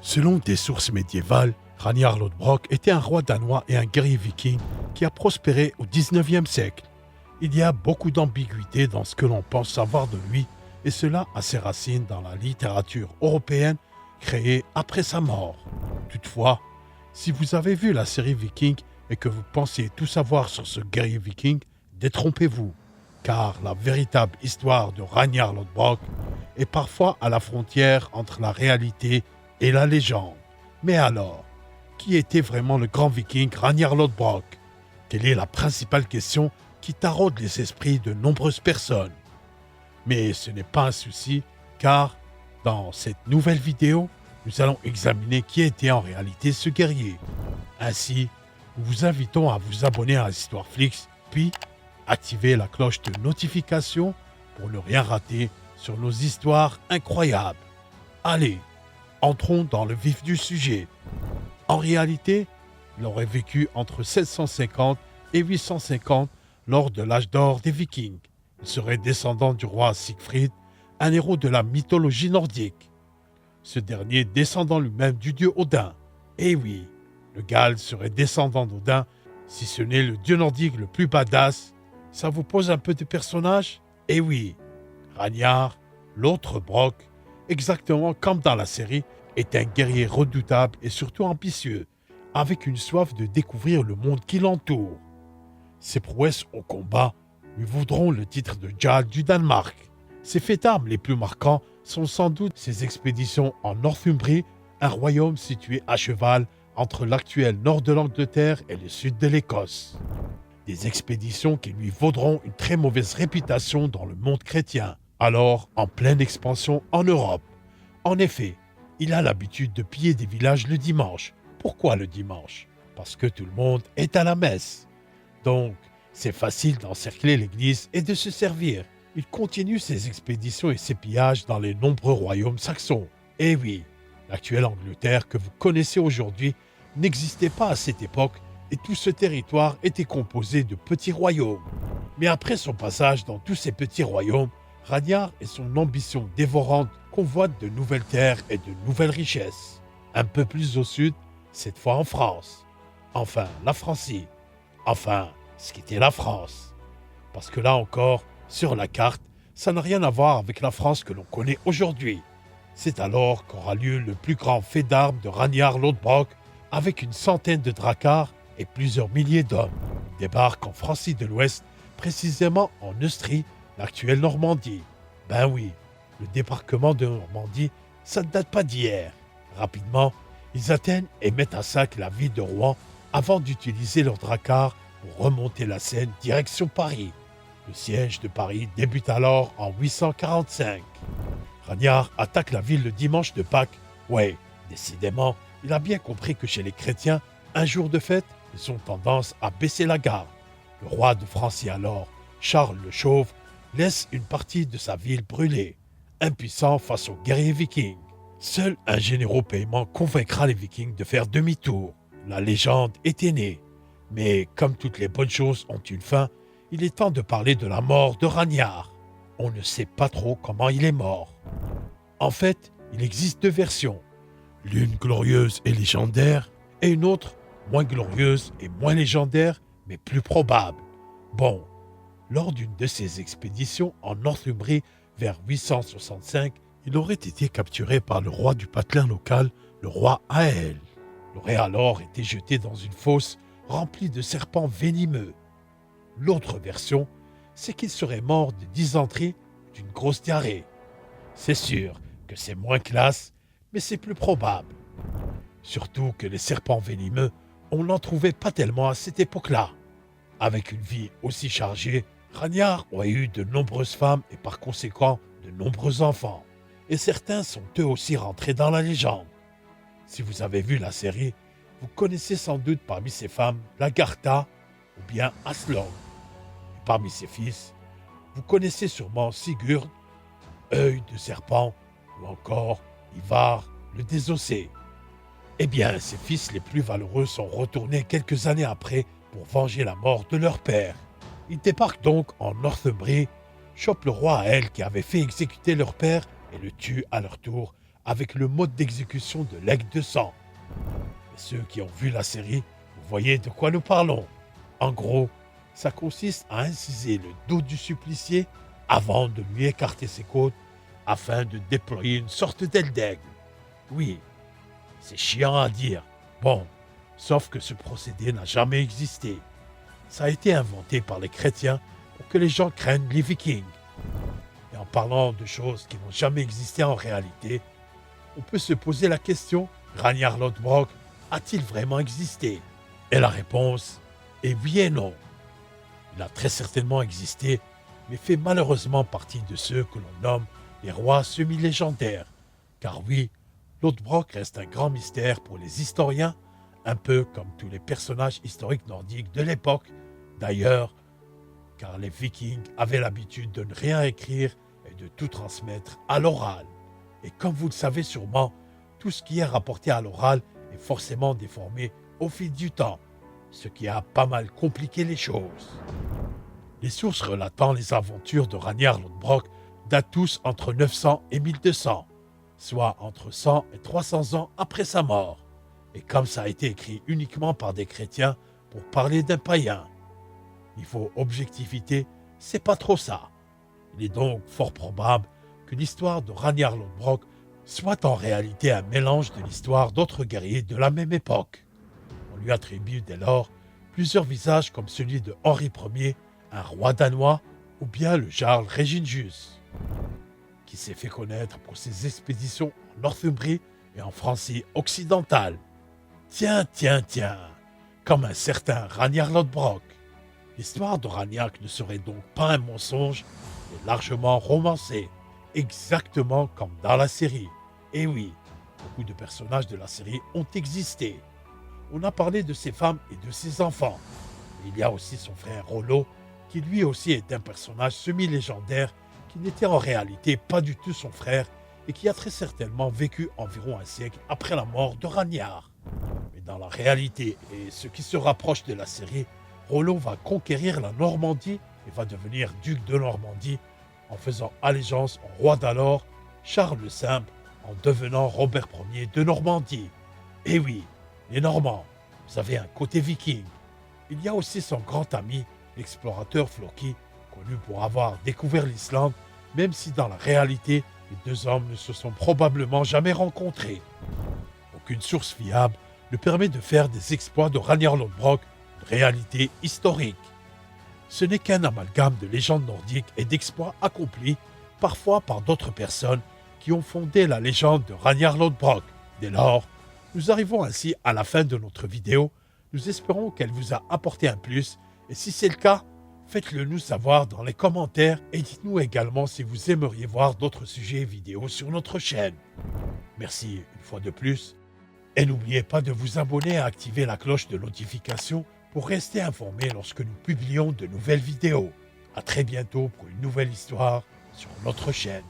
Selon des sources médiévales, Ragnar Lodbrok était un roi danois et un guerrier viking qui a prospéré au XIXe siècle. Il y a beaucoup d'ambiguïté dans ce que l'on pense savoir de lui, et cela a ses racines dans la littérature européenne créée après sa mort. Toutefois, si vous avez vu la série Viking et que vous pensiez tout savoir sur ce guerrier viking, détrompez-vous, car la véritable histoire de Ragnar Lodbrok est parfois à la frontière entre la réalité et la légende. Mais alors, qui était vraiment le grand viking Ragnar Lodbrok? Telle est la principale question qui taraude les esprits de nombreuses personnes. Mais ce n'est pas un souci, car dans cette nouvelle vidéo, nous allons examiner qui était en réalité ce guerrier. Ainsi, nous vous invitons à vous abonner à Histoireflix, puis activer la cloche de notification pour ne rien rater sur nos histoires incroyables. Allez, entrons dans le vif du sujet. En réalité, il aurait vécu entre 750 et 850 lors de l'âge d'or des Vikings. Il serait descendant du roi Siegfried, un héros de la mythologie nordique. Ce dernier descendant lui-même du dieu Odin. Et oui, le Gall serait descendant d'Odin, si ce n'est le dieu nordique le plus badass. Ça vous pose un peu de personnage? Et oui, Ragnar, l'autre Brok, exactement comme dans la série, est un guerrier redoutable et surtout ambitieux, avec une soif de découvrir le monde qui l'entoure. Ses prouesses au combat lui vaudront le titre de Jarl du Danemark. Ses faits d'armes les plus marquants sont sans doute ses expéditions en Northumbrie, un royaume situé à cheval entre l'actuel nord de l'Angleterre et le sud de l'Écosse. Des expéditions qui lui vaudront une très mauvaise réputation dans le monde chrétien, alors en pleine expansion en Europe. En effet, il a l'habitude de piller des villages le dimanche. Pourquoi le dimanche? Parce que tout le monde est à la messe. Donc, c'est facile d'encercler l'église et de se servir. Il continue ses expéditions et ses pillages dans les nombreux royaumes saxons. Et oui, l'actuelle Angleterre que vous connaissez aujourd'hui n'existait pas à cette époque et tout ce territoire était composé de petits royaumes. Mais après son passage dans tous ces petits royaumes, Ragnar et son ambition dévorante convoitent de nouvelles terres et de nouvelles richesses. Un peu plus au sud, cette fois en France. Enfin, la Francie. Enfin, ce qu'était la France. Parce que là encore, sur la carte, ça n'a rien à voir avec la France que l'on connaît aujourd'hui. C'est alors qu'aura lieu le plus grand fait d'armes de Ragnar Lodbrok, avec une centaine de dracars et plusieurs milliers d'hommes. Il débarque en Francie de l'Ouest, précisément en Neustrie, l'actuelle Normandie. Ben oui, le débarquement de Normandie, ça ne date pas d'hier. Rapidement, ils atteignent et mettent à sac la ville de Rouen avant d'utiliser leurs dracars pour remonter la Seine direction Paris. Le siège de Paris débute alors en 845. Ragnar attaque la ville le dimanche de Pâques. Ouais, décidément, il a bien compris que chez les chrétiens, un jour de fête, ils ont tendance à baisser la garde. Le roi de Francie alors, Charles le Chauve, laisse une partie de sa ville brûler, impuissant face aux guerriers vikings. Seul un généreux paiement convaincra les vikings de faire demi-tour. La légende était née. Mais comme toutes les bonnes choses ont une fin, il est temps de parler de la mort de Ragnar. On ne sait pas trop comment il est mort. En fait, il existe deux versions. L'une glorieuse et légendaire, et une autre moins glorieuse et moins légendaire, mais plus probable. Bon, lors d'une de ses expéditions en Northumbrie vers 865, il aurait été capturé par le roi du patelin local, le roi Aël. Il aurait alors été jeté dans une fosse remplie de serpents venimeux. L'autre version, c'est qu'il serait mort de dysenterie d'une grosse diarrhée. C'est sûr que c'est moins classe, mais c'est plus probable. Surtout que les serpents venimeux, on n'en trouvait pas tellement à cette époque-là. Avec une vie aussi chargée, Ragnar aurait eu de nombreuses femmes et par conséquent de nombreux enfants. Et certains sont eux aussi rentrés dans la légende. Si vous avez vu la série, vous connaissez sans doute parmi ces femmes Lagartha ou bien Aslog. Et parmi ses fils, vous connaissez sûrement Sigurd, œil de serpent, ou encore Ivar le désossé. Eh bien, ses fils les plus valeureux sont retournés quelques années après pour venger la mort de leur père. Ils débarquent donc en Northumbrie, chopent le roi Aël qui avait fait exécuter leur père et le tuent à leur tour avec le mode d'exécution de l'aigle de sang. Et ceux qui ont vu la série, vous voyez de quoi nous parlons. En gros, ça consiste à inciser le dos du supplicié avant de lui écarter ses côtes afin de déployer une sorte d'aile d'aigle. Oui, c'est chiant à dire. Bon, sauf que ce procédé n'a jamais existé. Ça a été inventé par les chrétiens pour que les gens craignent les Vikings. Et en parlant de choses qui n'ont jamais existé en réalité, on peut se poser la question, Ragnar Lodbrok a-t-il vraiment existé? Et la réponse est oui et non. Il a très certainement existé, mais fait malheureusement partie de ceux que l'on nomme les rois semi-légendaires. Car oui, Lodbrok reste un grand mystère pour les historiens, un peu comme tous les personnages historiques nordiques de l'époque. D'ailleurs, car les Vikings avaient l'habitude de ne rien écrire et de tout transmettre à l'oral. Et comme vous le savez sûrement, tout ce qui est rapporté à l'oral est forcément déformé au fil du temps, ce qui a pas mal compliqué les choses. Les sources relatant les aventures de Ragnar Lodbrok datent tous entre 900 et 1200, soit entre 100 et 300 ans après sa mort. Et comme ça a été écrit uniquement par des chrétiens pour parler d'un païen, niveau objectivité, c'est pas trop ça. Il est donc fort probable que l'histoire de Ragnar Lodbrok soit en réalité un mélange de l'histoire d'autres guerriers de la même époque. On lui attribue dès lors plusieurs visages comme celui de Henri Ier, un roi danois, ou bien le jarl Régingius, qui s'est fait connaître pour ses expéditions en Northumbrie et en Francie occidentale. Tiens, comme un certain Ragnar Lodbrok. L'histoire de Ragnar ne serait donc pas un mensonge, mais largement romancée, exactement comme dans la série. Et oui, beaucoup de personnages de la série ont existé. On a parlé de ses femmes et de ses enfants. Il y a aussi son frère Rollo, qui lui aussi est un personnage semi-légendaire, qui n'était en réalité pas du tout son frère et qui a très certainement vécu environ un siècle après la mort de Ragnar. Mais dans la réalité, et ce qui se rapproche de la série, Rollo va conquérir la Normandie et va devenir duc de Normandie en faisant allégeance au roi d'alors, Charles le Simple, en devenant Robert Ier de Normandie. Et oui, les Normands, vous avez un côté viking. Il y a aussi son grand ami, l'explorateur Floki, connu pour avoir découvert l'Islande, même si dans la réalité, les deux hommes ne se sont probablement jamais rencontrés. Aucune source fiable ne permet de faire des exploits de Ragnar Lodbrok une réalité historique. Ce n'est qu'un amalgame de légendes nordiques et d'exploits accomplis, parfois par d'autres personnes qui ont fondé la légende de Ragnar Lodbrok. Dès lors, nous arrivons ainsi à la fin de notre vidéo. Nous espérons qu'elle vous a apporté un plus, et si c'est le cas, faites-le nous savoir dans les commentaires et dites-nous également si vous aimeriez voir d'autres sujets vidéo sur notre chaîne. Merci une fois de plus, et n'oubliez pas de vous abonner et activer la cloche de notification pour rester informé lorsque nous publions de nouvelles vidéos. À très bientôt pour une nouvelle histoire sur notre chaîne.